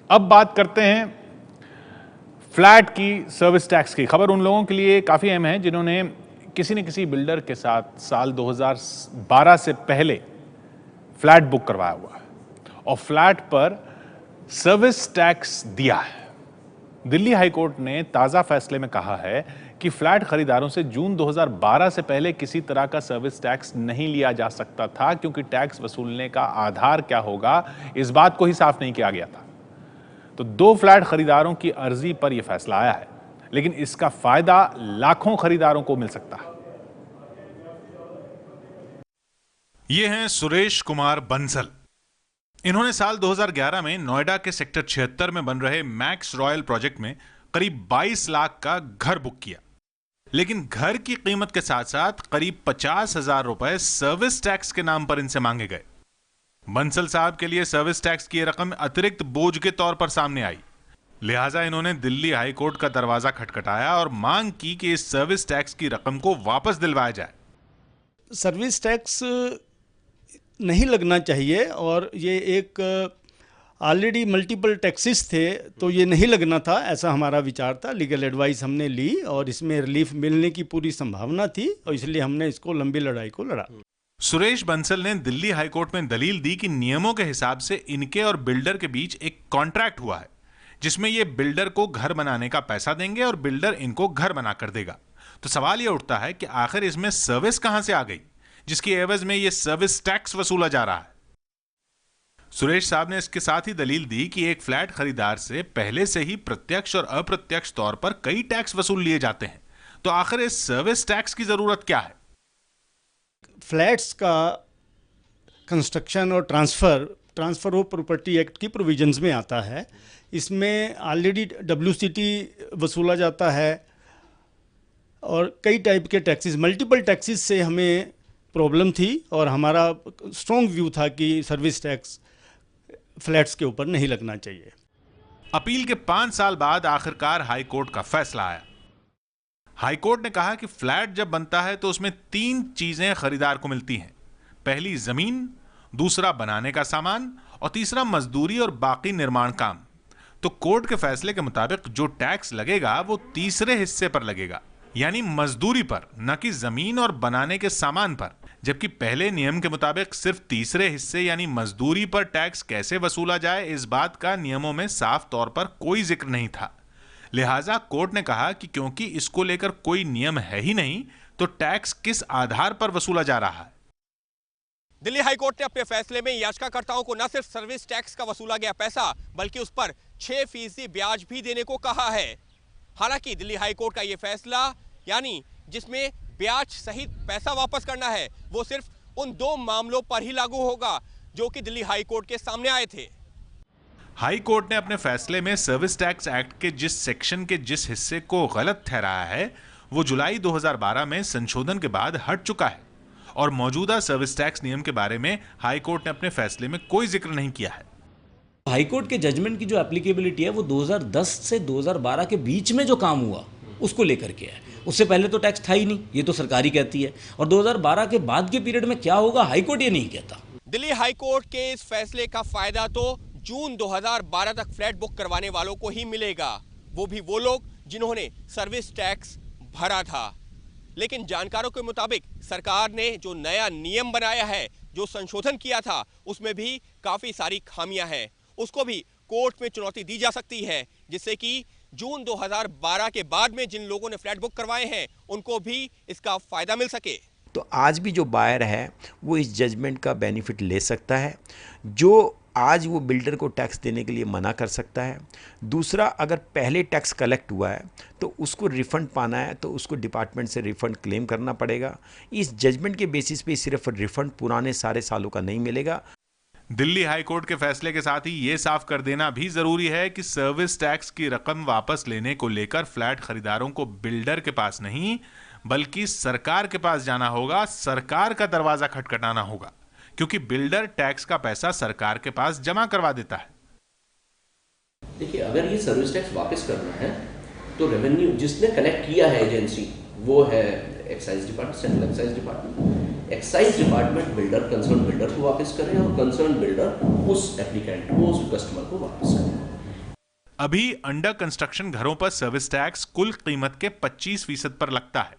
अब बात करते हैं फ्लैट की सर्विस टैक्स की। खबर उन लोगों के लिए काफ़ी अहम है जिन्होंने किसी न किसी बिल्डर के साथ साल 2012 से पहले फ्लैट बुक करवाया हुआ है और फ्लैट पर सर्विस टैक्स दिया है। दिल्ली हाईकोर्ट ने ताज़ा फैसले में कहा है कि फ्लैट खरीदारों से जून 2012 से पहले किसी तरह का सर्विस टैक्स नहीं लिया जा सकता था, क्योंकि टैक्स वसूलने का आधार क्या होगा इस बात को ही साफ नहीं किया गया था। तो 2 फ्लैट खरीदारों की अर्जी पर यह फैसला आया है, लेकिन इसका फायदा लाखों खरीदारों को मिल सकता है। ये हैं सुरेश कुमार बंसल। इन्होंने साल 2011 में नोएडा के सेक्टर 76 में बन रहे मैक्स रॉयल प्रोजेक्ट में करीब 22 लाख का घर बुक किया, लेकिन घर की कीमत के साथ साथ करीब 50,000 रुपए सर्विस टैक्स के नाम पर इनसे मांगे गए। बंसल साहब के लिए सर्विस टैक्स की रकम अतिरिक्त बोझ के तौर पर सामने आई, लिहाजा इन्होंने दिल्ली हाई कोर्ट का दरवाजा खटखटाया और मांग की कि इस सर्विस टैक्स की रकम को वापस दिलवाया जाए। सर्विस टैक्स नहीं लगना चाहिए और ये एक ऑलरेडी मल्टीपल टैक्सेस थे, तो ये नहीं लगना था, ऐसा हमारा विचार था। लीगल एडवाइस हमने ली और इसमें रिलीफ मिलने की पूरी संभावना थी और इसलिए हमने इसको लंबी लड़ाई को लड़ा। सुरेश बंसल ने दिल्ली हाईकोर्ट में दलील दी कि नियमों के हिसाब से इनके और बिल्डर के बीच एक कॉन्ट्रैक्ट हुआ है, जिसमें ये बिल्डर को घर बनाने का पैसा देंगे और बिल्डर इनको घर बना कर देगा। तो सवाल ये उठता है कि आखिर इसमें सर्विस कहां से आ गई जिसकी एवज में ये सर्विस टैक्स वसूला जा रहा है। सुरेश साहब ने इसके साथ ही दलील दी कि एक फ्लैट खरीदार से पहले से ही प्रत्यक्ष और अप्रत्यक्ष तौर पर कई टैक्स वसूल लिए जाते हैं, तो आखिर इस सर्विस टैक्स की जरूरत क्या है। फ्लैट्स का कंस्ट्रक्शन और ट्रांसफर ऑफ प्रॉपर्टी एक्ट की प्रोविजंस में आता है। इसमें ऑलरेडी WCT वसूला जाता है और कई टाइप के टैक्सेस, मल्टीपल टैक्सेस से हमें प्रॉब्लम थी और हमारा स्ट्रॉन्ग व्यू था कि सर्विस टैक्स फ्लैट्स के ऊपर नहीं लगना चाहिए। अपील के 5 साल बाद आखिरकार हाईकोर्ट का फैसला आया। हाईकोर्ट ने कहा कि फ्लैट जब बनता है तो उसमें 3 चीजें खरीदार को मिलती हैं। पहली जमीन, दूसरा बनाने का सामान और तीसरा मजदूरी और बाकी निर्माण काम। तो कोर्ट के फैसले के मुताबिक जो टैक्स लगेगा वो तीसरे हिस्से पर लगेगा, यानी मजदूरी पर, न कि जमीन और बनाने के सामान पर। जबकि पहले नियम के मुताबिक सिर्फ तीसरे हिस्से यानी मजदूरी पर टैक्स कैसे वसूला जाए इस बात का नियमों में साफ तौर पर कोई जिक्र नहीं था। लिहाजा कोर्ट ने कहा कि क्योंकि इसको लेकर कोई नियम है ही नहीं, तो टैक्स किस आधार पर वसूला जा रहा है। दिल्ली हाईकोर्ट ने अपने फैसले में याचिकाकर्ताओं को न सिर्फ सर्विस टैक्स का वसूला गया पैसा बल्कि उस पर 6% ब्याज भी देने को कहा है। हालांकि दिल्ली हाईकोर्ट का यह फैसला, यानी जिसमें ब्याज सहित पैसा वापस करना है, वो सिर्फ उन 2 मामलों पर ही लागू होगा जो कि दिल्ली हाईकोर्ट के सामने आए थे। हाई कोर्ट ने अपने फैसले में सर्विस टैक्स एक्ट के जिस सेक्शन के जिस हिस्से को गलत ठहराया है वो जुलाई 2012 में संशोधन के बाद हट चुका है और मौजूदा सर्विस टैक्स नियम के बारे में हाई कोर्ट ने अपने फैसले में कोई जिक्र नहीं किया है। हाई कोर्ट के जजमेंट की जो एप्लीकेबिलिटी है वो 2010 से 2012 के बीच में जो काम हुआ उसको लेकर के है। उससे पहले तो टैक्स था ही नहीं, ये तो सरकार ही कहती है, और 2012 के बाद के पीरियड में क्या होगा हाई कोर्ट ये नहीं कहता। दिल्ली हाई कोर्ट के इस फैसले का फायदा तो जून 2012 तक फ्लैट बुक करवाने वालों को ही मिलेगा, वो भी वो लोग जिन्होंने सर्विस टैक्स भरा था। लेकिन जानकारों के मुताबिक सरकार ने जो नया नियम बनाया है, जो संशोधन किया था, उसमें भी काफी सारी खामियां हैं। उसको भी कोर्ट में चुनौती दी जा सकती है, जिससे कि जून 2012 के बाद में जिन लोगों ने फ्लैट बुक करवाए हैं उनको भी इसका फायदा मिल सके। तो आज भी जो बायर है वो इस जजमेंट का बेनिफिट ले सकता है, जो आज वो बिल्डर को टैक्स देने के लिए मना कर सकता है। दूसरा, अगर पहले टैक्स कलेक्ट हुआ है तो उसको रिफ़ंड पाना है तो उसको डिपार्टमेंट से रिफ़ंड क्लेम करना पड़ेगा। इस जजमेंट के बेसिस पे सिर्फ रिफ़ंड पुराने सारे सालों का नहीं मिलेगा। दिल्ली हाई कोर्ट के फैसले के साथ ही यह साफ कर देना भी जरूरी है कि सर्विस टैक्स की रकम वापस लेने को लेकर फ्लैट खरीदारों को बिल्डर के पास नहीं बल्कि सरकार के पास जाना होगा, सरकार का दरवाजा खटखटाना होगा, क्योंकि बिल्डर टैक्स का पैसा सरकार के पास जमा करवा देता है। देखिए, अगर ये सर्विस टैक्स वापस करना है तो रेवेन्यू जिसने कलेक्ट किया है एजेंसी वो है excise department, central excise department. Excise department builder, concern builder को वापस करे और कंसर्न बिल्डर उस एप्लीकेंट को, उस कस्टमर को वापस करे। अभी अंडर कंस्ट्रक्शन घरों पर सर्विस टैक्स कुल कीमत के 25% पर लगता है।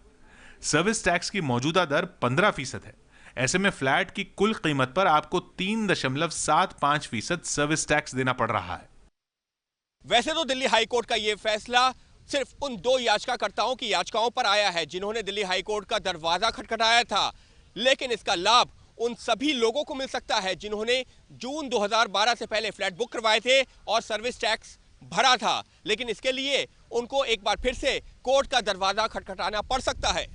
सर्विस टैक्स की मौजूदा दर 15% है। ऐसे में फ्लैट की कुल कीमत पर आपको 3.75% सर्विस टैक्स देना पड़ रहा है। वैसे तो दिल्ली हाईकोर्ट का यह फैसला सिर्फ उन 2 याचिकाकर्ताओं की याचिकाओं पर आया है जिन्होंने दिल्ली हाईकोर्ट का दरवाजा खटखटाया था, लेकिन इसका लाभ उन सभी लोगों को मिल सकता है जिन्होंने जून 2012 से पहले फ्लैट बुक करवाए थे और सर्विस टैक्स भरा था, लेकिन इसके लिए उनको एक बार फिर से कोर्ट का दरवाजा खटखटाना पड़ सकता है।